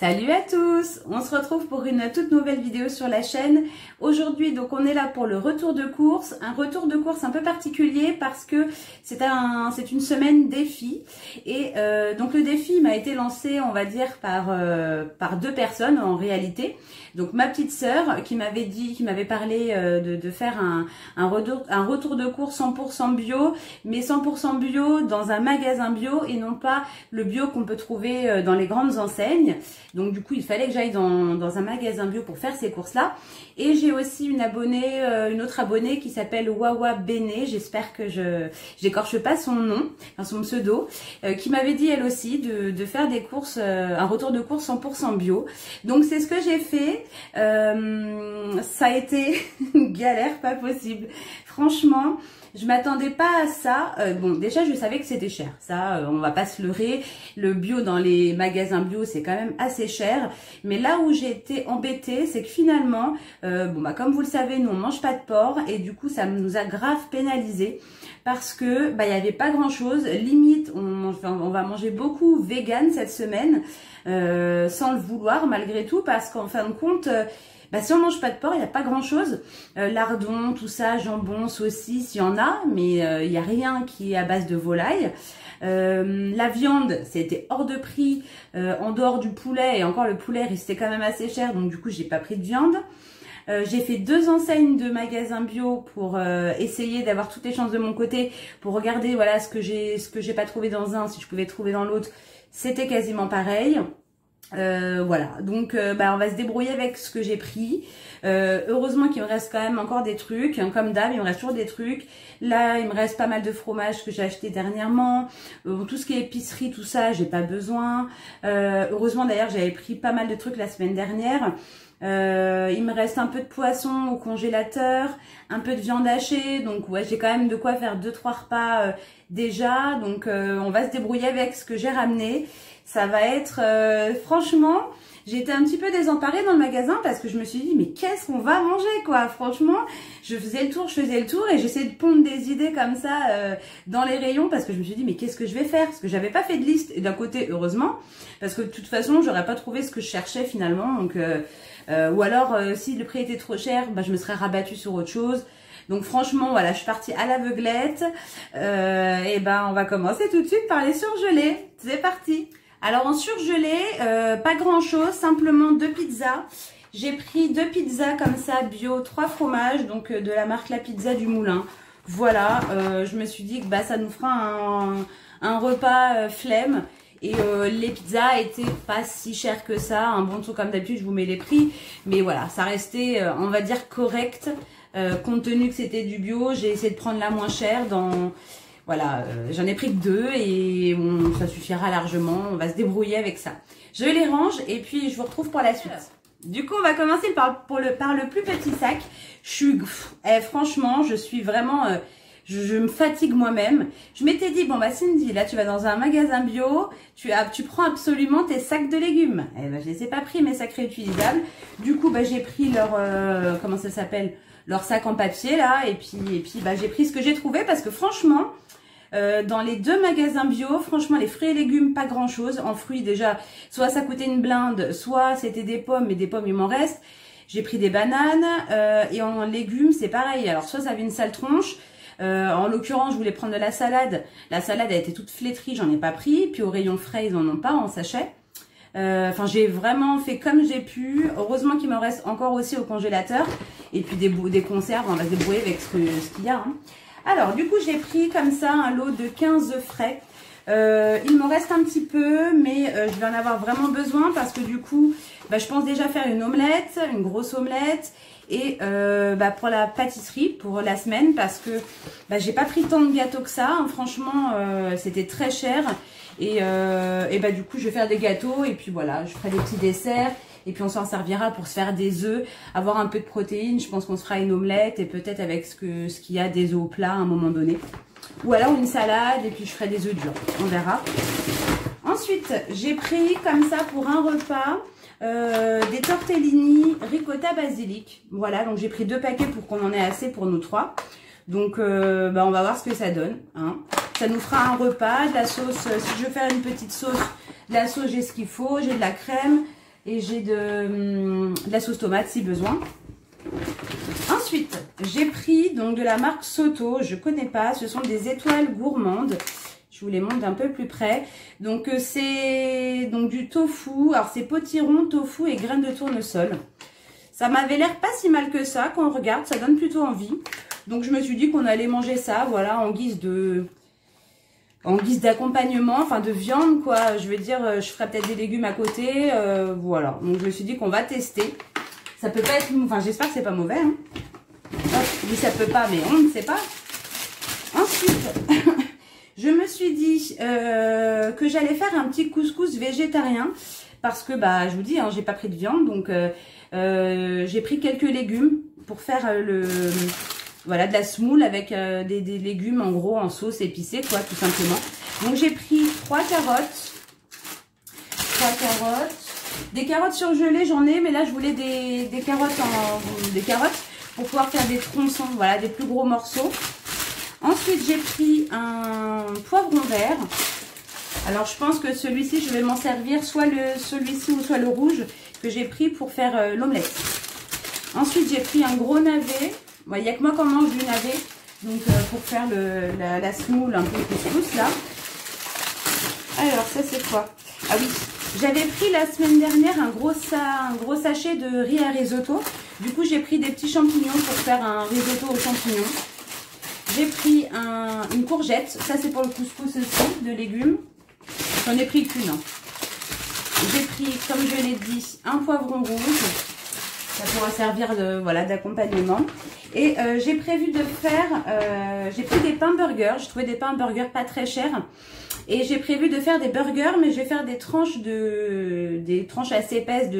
Salut à tous, on se retrouve pour une toute nouvelle vidéo sur la chaîne. Aujourd'hui donc on est là pour le retour de course, un retour de course un peu particulier parce que c'est une semaine défi et donc le défi m'a été lancé on va dire par deux personnes en réalité. Donc ma petite sœur qui m'avait parlé de faire un retour de course 100% bio, mais 100% bio dans un magasin bio et non pas le bio qu'on peut trouver dans les grandes enseignes. Donc du coup il fallait que j'aille dans un magasin bio pour faire ces courses là. Et j'ai aussi une autre abonnée qui s'appelle Wawa Bene, j'espère que j'écorche pas son nom, enfin son pseudo, qui m'avait dit elle aussi de faire des courses, un retour de course 100% bio. Donc c'est ce que j'ai fait. Ça a été une galère pas possible. Franchement, je m'attendais pas à ça. Bon, déjà, je savais que c'était cher. Ça, on va pas se leurrer. Le bio dans les magasins bio, c'est quand même assez cher. Mais là où j'ai été embêtée, c'est que finalement, comme vous le savez, nous on mange pas de porc et du coup, ça nous a grave pénalisé parce que il y avait pas grand chose. Limite, on va manger beaucoup vegan cette semaine, sans le vouloir malgré tout, parce qu'en fin de compte. Si on mange pas de porc, il n'y a pas grand chose. Lardon, tout ça, jambon, saucisse, il y en a, mais il n'y a rien qui est à base de volaille. La viande, c'était hors de prix, en dehors du poulet, et encore le poulet restait quand même assez cher, donc du coup j'ai pas pris de viande. J'ai fait 2 enseignes de magasins bio pour essayer d'avoir toutes les chances de mon côté, pour regarder voilà ce que j'ai pas trouvé dans un, si je pouvais trouver dans l'autre, c'était quasiment pareil. Voilà, donc on va se débrouiller avec ce que j'ai pris. Heureusement qu'il me reste quand même encore des trucs, hein, comme d'hab, il me reste toujours des trucs. Là, il me reste pas mal de fromage que j'ai acheté dernièrement. Tout ce qui est épicerie, tout ça, j'ai pas besoin. Heureusement d'ailleurs, j'avais pris pas mal de trucs la semaine dernière. Il me reste un peu de poisson au congélateur, un peu de viande hachée, donc ouais, j'ai quand même de quoi faire 2-3 repas déjà. Donc on va se débrouiller avec ce que j'ai ramené. Ça va être, franchement, j'étais un petit peu désemparée dans le magasin parce que je me suis dit, mais qu'est-ce qu'on va manger, quoi. Franchement, je faisais le tour et j'essayais de pondre des idées comme ça dans les rayons parce que je me suis dit, mais qu'est-ce que je vais faire? Parce que j'avais pas fait de liste. Et d'un côté, heureusement, parce que de toute façon, j'aurais pas trouvé ce que je cherchais finalement. Donc, ou alors, si le prix était trop cher, je me serais rabattue sur autre chose. Donc franchement, voilà, je suis partie à l'aveuglette. On va commencer tout de suite par les surgelés. C'est parti! Alors en surgelé, pas grand chose, simplement 2 pizzas. J'ai pris 2 pizzas comme ça, bio, 3 fromages, donc de la marque La Pizza du Moulin. Voilà, je me suis dit que ça nous fera un repas flemme. Et les pizzas étaient pas si chères que ça, un bon tour comme d'habitude, je vous mets les prix. Mais voilà, ça restait, on va dire, correct, compte tenu que c'était du bio. J'ai essayé de prendre la moins chère dans... Voilà, j'en ai pris que 2 et ça suffira largement, on va se débrouiller avec ça. Je les range et puis je vous retrouve pour la suite. Du coup, on va commencer par le plus petit sac. Franchement, je suis vraiment... je me fatigue moi-même. Je m'étais dit, Cindy, là tu vas dans un magasin bio, tu prends absolument tes sacs de légumes. Je les ai pas pris, mes sacs réutilisables. Du coup, j'ai pris leur... comment ça s'appelle ? Leur sac en papier là. Et puis j'ai pris ce que j'ai trouvé parce que franchement... dans les 2 magasins bio, franchement les fruits et légumes pas grand chose. En fruits déjà, soit ça coûtait une blinde, soit c'était des pommes, mais des pommes il m'en reste. J'ai pris des bananes et en légumes c'est pareil. Alors soit ça avait une sale tronche, en l'occurrence je voulais prendre de la salade. La salade a été toute flétrie, j'en ai pas pris. Puis au rayon frais ils en ont pas en sachet. J'ai vraiment fait comme j'ai pu. Heureusement qu'il me reste encore aussi au congélateur. Et puis des conserves, on va se débrouiller avec ce qu'il y a. Hein. Alors, du coup, j'ai pris comme ça un lot de 15 œufs frais. Il m'en reste un petit peu, mais je vais en avoir vraiment besoin parce que du coup, je pense déjà faire une omelette, une grosse omelette. Et pour la pâtisserie, pour la semaine, parce que j'ai pas pris tant de gâteaux que ça. Hein, franchement, c'était très cher. Et du coup, je vais faire des gâteaux et puis voilà, je ferai des petits desserts. Et puis on s'en servira pour se faire des œufs, avoir un peu de protéines. Je pense qu'on se fera une omelette et peut-être avec ce qu'il y a des œufs au plat à un moment donné. Ou alors une salade et puis je ferai des œufs durs, on verra. Ensuite, j'ai pris comme ça pour un repas des tortellini ricotta basilic. Voilà, donc j'ai pris 2 paquets pour qu'on en ait assez pour nous 3. Donc on va voir ce que ça donne. Hein. Ça nous fera un repas, de la sauce. Si je veux faire une petite sauce, de la sauce j'ai ce qu'il faut, j'ai de la crème. Et j'ai de la sauce tomate si besoin. Ensuite, j'ai pris donc de la marque Soto, je connais pas, ce sont des étoiles gourmandes. Je vous les montre d'un peu plus près. Donc c'est donc du tofu, alors c'est potiron, tofu et graines de tournesol. Ça m'avait l'air pas si mal que ça quand on regarde, ça donne plutôt envie. Donc je me suis dit qu'on allait manger ça, voilà, en guise d'accompagnement, enfin de viande quoi. Je veux dire, je ferai peut-être des légumes à côté, voilà. Donc je me suis dit qu'on va tester. Ça peut pas être, enfin j'espère que c'est pas mauvais. Hein. Hop, oui, ça peut pas, mais on ne sait pas. Ensuite, je me suis dit que j'allais faire un petit couscous végétarien parce que bah je vous dis, hein, j'ai pas pris de viande, donc j'ai pris quelques légumes pour faire voilà, de la semoule avec des légumes en gros en sauce épicée quoi, tout simplement. Donc j'ai pris 3 carottes, des carottes surgelées j'en ai, mais là je voulais des carottes pour pouvoir faire des tronçons, voilà, des plus gros morceaux. Ensuite j'ai pris un poivron vert. Alors je pense que celui-ci je vais m'en servir, soit celui-ci ou soit le rouge que j'ai pris pour faire l'omelette. Ensuite j'ai pris un gros navet. Il n'y a que moi qui mange du navet, donc pour faire la semoule un peu couscous là. Alors ça c'est quoi? Ah oui, j'avais pris la semaine dernière un gros sachet de riz à risotto. Du coup j'ai pris des petits champignons pour faire un risotto aux champignons. J'ai pris une courgette, ça c'est pour le couscous aussi, de légumes. J'en ai pris qu'une. J'ai pris, comme je l'ai dit, un poivron rouge. Ça pourra servir voilà, d'accompagnement. Et j'ai prévu de faire, j'ai pris des pains burgers. J'ai trouvé des pains burgers pas très chers. Et j'ai prévu de faire des burgers, mais je vais faire des tranches assez épaisses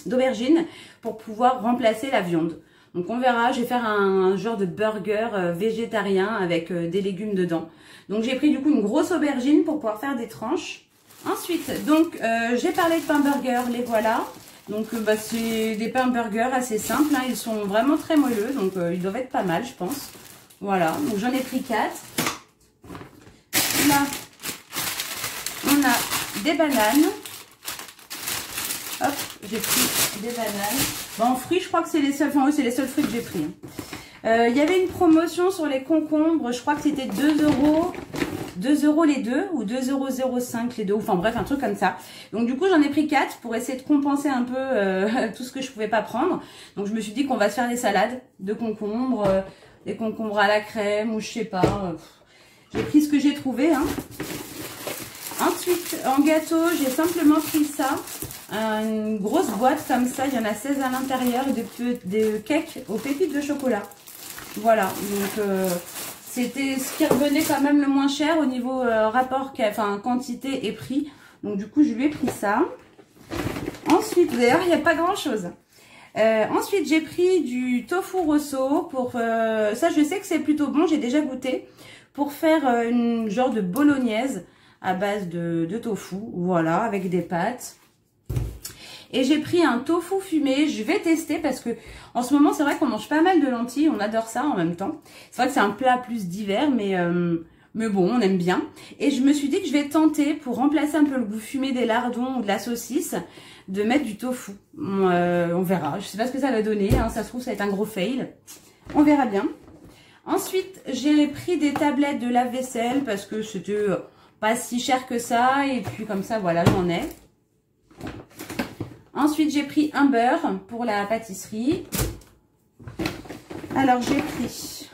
d'aubergines pour pouvoir remplacer la viande. Donc on verra, je vais faire un genre de burger végétarien avec des légumes dedans. Donc j'ai pris du coup une grosse aubergine pour pouvoir faire des tranches. Ensuite, donc j'ai parlé de pains burgers, les voilà. Donc bah, c'est des pains burgers assez simples, hein. Ils sont vraiment très moelleux, donc ils doivent être pas mal je pense. Voilà, donc j'en ai pris 4. Là, on a des bananes. Hop, j'ai pris des bananes. Bon, en fruits, je crois que c'est les seuls, enfin oui, c'est les seuls fruits que j'ai pris. Il y avait une promotion sur les concombres, je crois que c'était 2 euros. 2 euros les deux ou 2,05 € les deux, enfin bref un truc comme ça. Donc du coup j'en ai pris 4 pour essayer de compenser un peu tout ce que je pouvais pas prendre. Donc je me suis dit qu'on va se faire des salades de concombres, des concombres à la crème ou je sais pas. J'ai pris ce que j'ai trouvé. Hein. Ensuite en gâteau j'ai simplement pris ça, une grosse boîte comme ça, il y en a 16 à l'intérieur, des cakes aux pépites de chocolat. Voilà donc... c'était ce qui revenait quand même le moins cher au niveau rapport, enfin quantité et prix. Donc du coup, je lui ai pris ça. Ensuite, d'ailleurs, il n'y a pas grand-chose. Ensuite, j'ai pris du tofu rosso. Pour ça, je sais que c'est plutôt bon, j'ai déjà goûté. Pour faire une genre de bolognaise à base de tofu. Voilà, avec des pâtes. Et j'ai pris un tofu fumé, je vais tester parce que en ce moment c'est vrai qu'on mange pas mal de lentilles, on adore ça en même temps. C'est vrai que c'est un plat plus d'hiver mais bon on aime bien. Et je me suis dit que je vais tenter pour remplacer un peu le goût fumé des lardons ou de la saucisse, de mettre du tofu. On verra, je sais pas ce que ça va donner, hein. Ça se trouve ça va être un gros fail, on verra bien. Ensuite j'ai pris des tablettes de lave-vaisselle parce que c'était pas si cher que ça et puis comme ça voilà j'en ai. Ensuite, j'ai pris un beurre pour la pâtisserie. Alors, j'ai pris,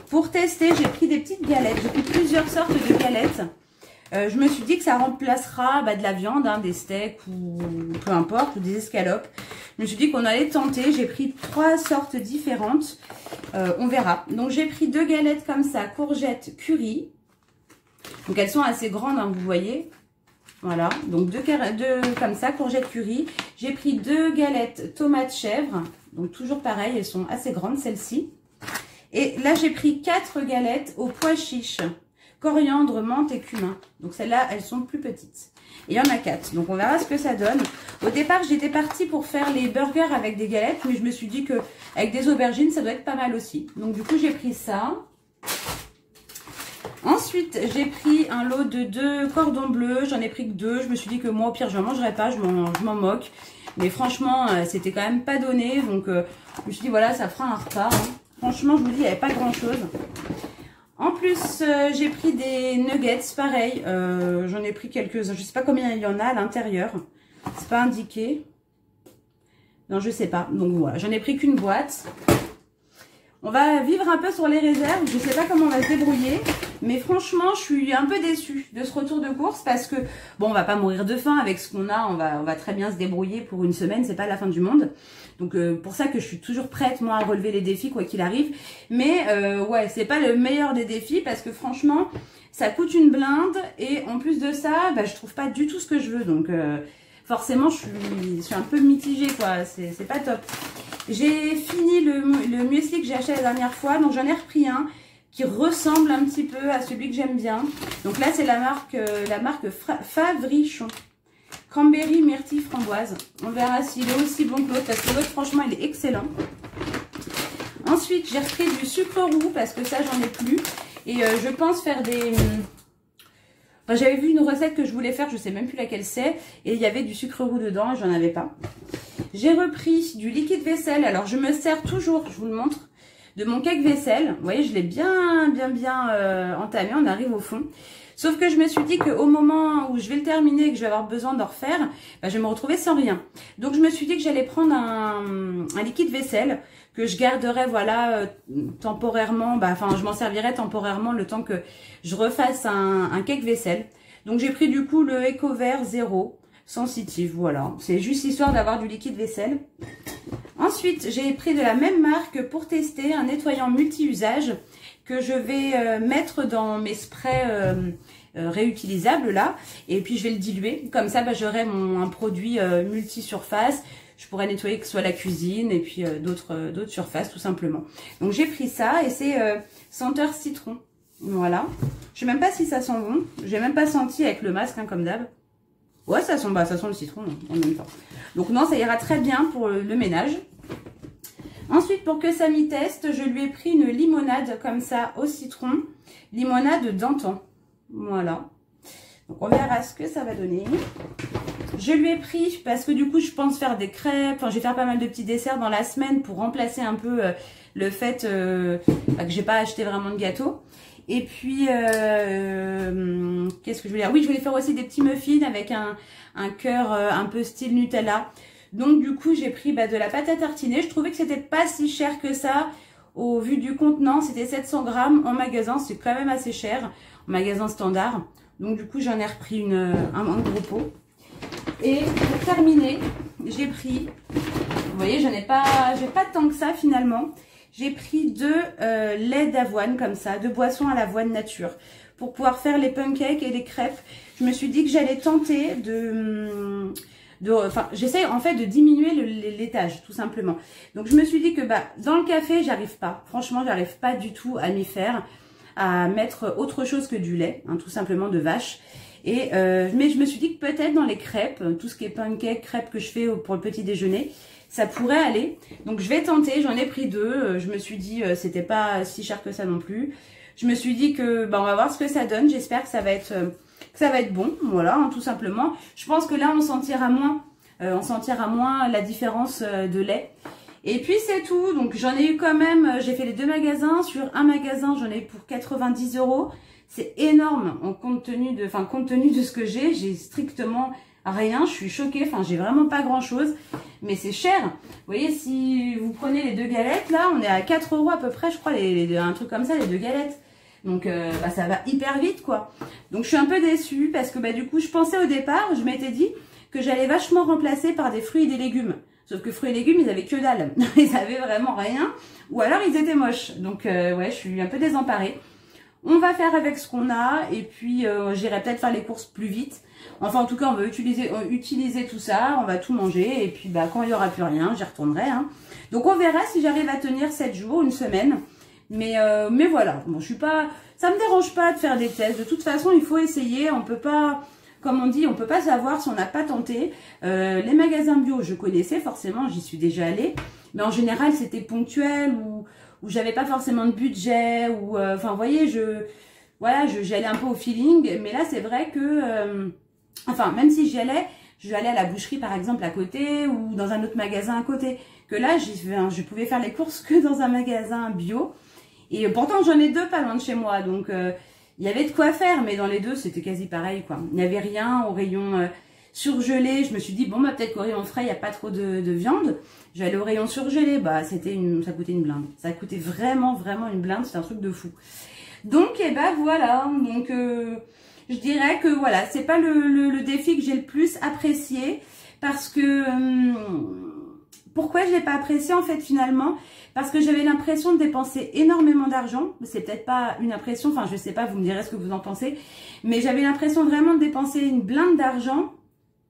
pour tester, j'ai pris des petites galettes. J'ai pris plusieurs sortes de galettes. Je me suis dit que ça remplacera de la viande, hein, des steaks ou peu importe, ou des escalopes. Je me suis dit qu'on allait tenter. J'ai pris 3 sortes différentes. On verra. Donc, j'ai pris 2 galettes comme ça, courgettes curry. Donc, elles sont assez grandes, hein, vous voyez. Voilà, donc 2 comme ça, courgettes curry. J'ai pris 2 galettes tomates chèvre. Donc toujours pareil, elles sont assez grandes celles-ci. Et là, j'ai pris 4 galettes aux pois chiches, coriandre, menthe et cumin. Donc celles-là, elles sont plus petites. Et il y en a 4. Donc on verra ce que ça donne. Au départ, j'étais partie pour faire les burgers avec des galettes. Mais je me suis dit que avec des aubergines, ça doit être pas mal aussi. Donc du coup, j'ai pris ça. Ensuite, Ensuite, j'ai pris un lot de 2 cordons bleus. J'en ai pris que 2. Je me suis dit que moi, au pire, je n'en mangerai pas. Je m'en moque. Mais franchement, c'était quand même pas donné. Donc, je me suis dit, voilà, ça fera un repas. Hein. Franchement, je vous dis, il n'y avait pas grand-chose. En plus, j'ai pris des nuggets, pareil. J'en ai pris quelques-uns. Je ne sais pas combien il y en a à l'intérieur. C'est pas indiqué. Non, je sais pas. Donc, voilà. J'en ai pris qu'une boîte. On va vivre un peu sur les réserves. Je ne sais pas comment on va se débrouiller. Mais franchement, je suis un peu déçue de ce retour de course parce que, bon, on va pas mourir de faim avec ce qu'on a. On va très bien se débrouiller pour une semaine. C'est pas la fin du monde. Donc, pour ça que je suis toujours prête, moi, à relever les défis, quoi qu'il arrive. Mais, ouais, c'est pas le meilleur des défis parce que franchement, ça coûte une blinde. Et en plus de ça, bah, je trouve pas du tout ce que je veux. Donc, forcément, je suis un peu mitigée, quoi. C'est pas top. J'ai fini le muesli que j'ai acheté la dernière fois. Donc, j'en ai repris un qui ressemble un petit peu à celui que j'aime bien. Donc là, c'est la marque Favrichon. Cranberry, myrtille, framboise. On verra s'il est aussi bon que l'autre parce que l'autre, franchement, il est excellent. Ensuite, j'ai repris du sucre roux parce que ça, j'en ai plus. Et je pense faire des... Enfin, j'avais vu une recette que je voulais faire, je sais même plus laquelle c'est. Et il y avait du sucre roux dedans et j'en avais pas. J'ai repris du liquide vaisselle. Alors, je me sers toujours, je vous le montre, de mon cake vaisselle. Vous voyez, je l'ai bien entamé. On arrive au fond. Sauf que je me suis dit qu'au moment où je vais le terminer et que je vais avoir besoin d'en refaire, bah, je vais me retrouver sans rien. Donc, je me suis dit que j'allais prendre un liquide vaisselle que je garderai, voilà, temporairement. Bah, enfin, je m'en servirai temporairement le temps que je refasse un cake vaisselle. Donc, j'ai pris du coup le Ecovert Zéro sensitive. Voilà, c'est juste histoire d'avoir du liquide vaisselle. Ensuite, j'ai pris de la même marque pour tester un nettoyant multi-usage que je vais mettre dans mes sprays réutilisables là. Et puis, je vais le diluer. Comme ça, bah, j'aurai un produit multi-surface. Je pourrais nettoyer que ce soit la cuisine et puis d'autres surfaces tout simplement. Donc, j'ai pris ça et c'est senteur citron. Voilà. Je sais même pas si ça sent bon. J'ai même pas senti avec le masque hein, comme d'hab. Ouais, ça sent le citron en même temps. Donc non, ça ira très bien pour le ménage. Ensuite, pour que ça m'y teste, je lui ai pris une limonade comme ça au citron. Limonade d'antan. Voilà. Donc on verra ce que ça va donner. Je lui ai pris, parce que du coup, je pense faire des crêpes. Enfin, je vais faire pas mal de petits desserts dans la semaine pour remplacer un peu le fait que j'ai pas acheté vraiment de gâteau. Et puis, qu'est-ce que je voulais dire? Oui, je voulais faire aussi des petits muffins avec un cœur un peu style Nutella. Donc, du coup, j'ai pris de la pâte à tartiner. Je trouvais que c'était pas si cher que ça. Au vu du contenant, c'était 700 grammes. En magasin, c'est quand même assez cher. En magasin standard. Donc, du coup, j'en ai repris un gros pot. Et pour terminer, j'ai pris... Vous voyez, j'ai pas tant que ça finalement. J'ai pris 2 laits d'avoine comme ça, 2 boissons à l'avoine nature pour pouvoir faire les pancakes et les crêpes. Je me suis dit que j'allais tenter enfin, j'essaie en fait de diminuer le laitage tout simplement. Donc je me suis dit que dans le café, j'arrive pas. Franchement, j'arrive pas du tout à m'y faire, à mettre autre chose que du lait, hein, tout simplement de vache. Et mais je me suis dit que peut-être dans les crêpes, tout ce qui est pancakes, crêpes que je fais pour le petit déjeuner, ça pourrait aller. Donc je vais tenter, j'en ai pris 2. Je me suis dit c'était pas si cher que ça non plus. Je me suis dit que on va voir ce que ça donne. J'espère que ça va être bon. Voilà, hein, tout simplement. Je pense que là on sentira moins la différence de lait. Et puis c'est tout. Donc j'en ai eu quand même, j'ai fait les 2 magasins. Sur un magasin, j'en ai eu pour 90 €. C'est énorme compte tenu de ce que j'ai strictement rien. Je suis choquée. Enfin, j'ai vraiment pas grand chose. Mais c'est cher. Vous voyez, si vous prenez les 2 galettes, là, on est à 4 € à peu près, je crois, un truc comme ça, les 2 galettes. Donc, ça va hyper vite, quoi. Donc, je suis un peu déçue parce que, du coup, je pensais au départ, je m'étais dit que j'allais vachement remplacer par des fruits et des légumes. Sauf que fruits et légumes, ils avaient que dalle. Ils avaient vraiment rien. Ou alors, ils étaient moches. Donc, ouais, je suis un peu désemparée. On va faire avec ce qu'on a et puis j'irai peut-être faire les courses plus vite. Enfin, en tout cas, on va utiliser tout ça, on va tout manger et puis quand il n'y aura plus rien, j'y retournerai. Hein. Donc, on verra si j'arrive à tenir 7 jours, une semaine. Mais voilà, bon, ça me dérange pas de faire des tests. De toute façon, il faut essayer. On peut pas, comme on dit, on peut pas savoir si on n'a pas tenté. Les magasins bio, je connaissais forcément, j'y suis déjà allée. Mais en général, c'était ponctuel ou j'avais pas forcément de budget. Enfin, vous voyez, voilà, j'y allais un peu au feeling. Mais là, c'est vrai que, enfin, même si j'y allais, je vais aller à la boucherie par exemple à côté ou dans un autre magasin à côté. Que là, je pouvais faire les courses que dans un magasin bio. Et pourtant, j'en ai deux pas loin de chez moi. Donc, il y avait de quoi faire. Mais dans les deux, c'était quasi pareil, quoi. Il n'y avait rien au rayon surgelé. Je me suis dit, bon, bah, peut-être qu'au rayon frais, il n'y a pas trop de viande. J'allais au rayon surgelé. Bah, ça coûtait une blinde. Ça coûtait vraiment, vraiment une blinde. C'est un truc de fou. Donc, et ben voilà. Donc, je dirais que voilà, c'est pas le défi que j'ai le plus apprécié. Parce que... pourquoi je l'ai pas apprécié en fait finalement? Parce que j'avais l'impression de dépenser énormément d'argent. C'est peut-être pas une impression, enfin je sais pas, vous me direz ce que vous en pensez. Mais j'avais l'impression vraiment de dépenser une blinde d'argent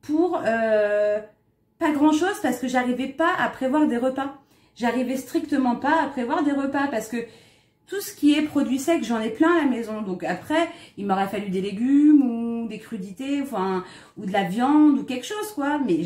pour pas grand chose parce que j'arrivais pas à prévoir des repas. J'arrivais strictement pas à prévoir des repas parce que tout ce qui est produits secs, j'en ai plein à la maison. Donc après, il m'aurait fallu des légumes ou des crudités, enfin, ou de la viande ou quelque chose, quoi. Mais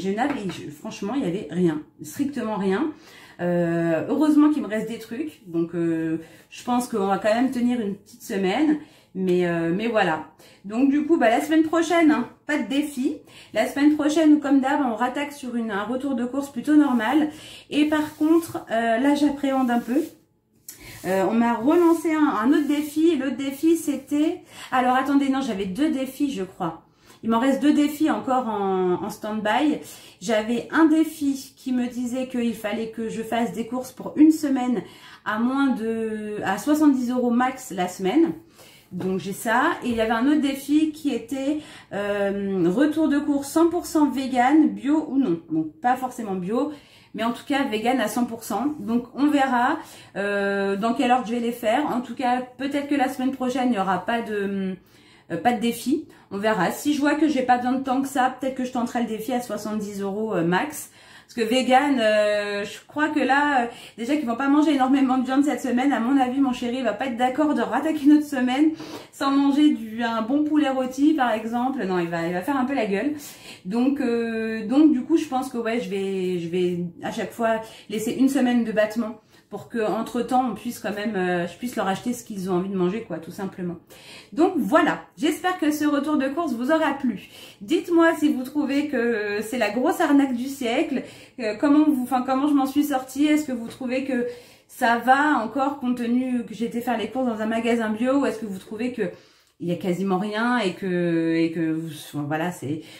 franchement, il y avait rien, strictement rien. Heureusement qu'il me reste des trucs. Donc, je pense qu'on va quand même tenir une petite semaine. Mais voilà. Donc du coup, bah, la semaine prochaine, hein, pas de défi. La semaine prochaine, comme d'hab, on rattaque sur un retour de course plutôt normal. Et par contre, là, j'appréhende un peu. On m'a relancé un autre défi. Et l'autre défi, c'était... Alors, attendez, non, j'avais 2 défis, je crois. Il m'en reste 2 défis encore en stand-by. J'avais un défi qui me disait qu'il fallait que je fasse des courses pour une semaine à 70 € max la semaine. Donc, j'ai ça. Et il y avait un autre défi qui était retour de course 100% vegan, bio ou non. Donc, pas forcément bio, mais en tout cas vegan à 100%. Donc on verra dans quelle ordre je vais les faire. En tout cas, peut-être que la semaine prochaine, il n'y aura pas de défi. On verra. Si je vois que j'ai pas besoin de temps que ça, peut-être que je tenterai le défi à 70 € max. Parce que vegan, je crois que là, déjà qu'ils vont pas manger énormément de viande cette semaine, à mon avis, mon chéri va pas être d'accord de rattaquer notre semaine sans manger un bon poulet rôti, par exemple. Non, il va faire un peu la gueule. Donc du coup, je pense que ouais, je vais à chaque fois laisser une semaine de battement pour que entre temps on puisse quand même, je puisse leur acheter ce qu'ils ont envie de manger, quoi, tout simplement. Donc voilà, j'espère que ce retour de course vous aura plu. Dites-moi si vous trouvez que c'est la grosse arnaque du siècle, comment je m'en suis sortie. Est-ce que vous trouvez que ça va encore compte tenu que j'ai été faire les courses dans un magasin bio, ou est-ce que vous trouvez que il y a quasiment rien et que voilà,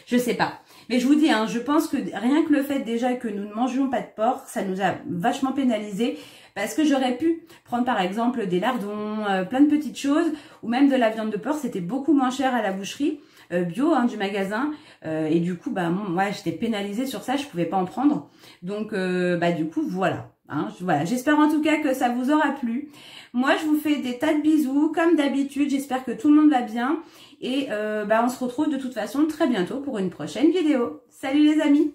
je sais pas. Mais je vous dis, hein, je pense que rien que le fait déjà que nous ne mangions pas de porc, ça nous a vachement pénalisé. Parce que j'aurais pu prendre par exemple des lardons, plein de petites choses, ou même de la viande de porc, c'était beaucoup moins cher à la boucherie bio, hein, du magasin. Et du coup, bah moi j'étais pénalisée sur ça, je pouvais pas en prendre. Donc bah du coup voilà. Hein, voilà. J'espère en tout cas que ça vous aura plu. Moi je vous fais des tas de bisous comme d'habitude, j'espère que tout le monde va bien. Et bah on se retrouve de toute façon très bientôt pour une prochaine vidéo. Salut les amis!